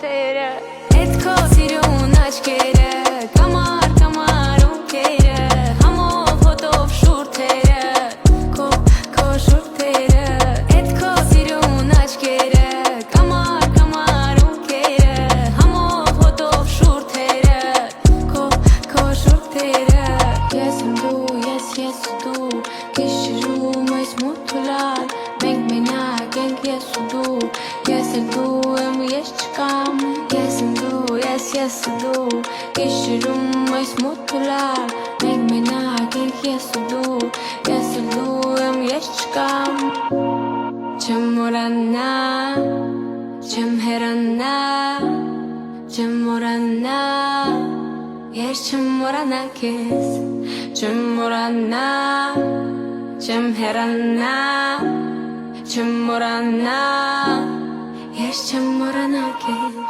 շուրթերը Էդ քո սիրուն աչքերը Կամար, կամար ունքերը Համով հոտով շուրթերը Քո շուրթերը Էդ քո սիրուն աչքերը Կամար, կամար ունքերը Համով հոտով շուրթերը Քո շուրթերը Ես եմ դու, ես ու դու Գիշերում այս մութուլալ Մենք մենակ ենք ես ու դու Ես էլ դու եմ ես չկամ Ես եմ դու, ես ու դու Գիշերում այս մութուլալ Մենք մենակ ենք ես ու դու Ես էլ դու եմ ես չկամ Չեմ մորանա Չեմ հեռանա Չեմ մորանա Ես չեմ մորանա քեզ Չեմ մորանա Չեմ հեռանա Չեմ մորանա Ես չեմ մորանա քեզ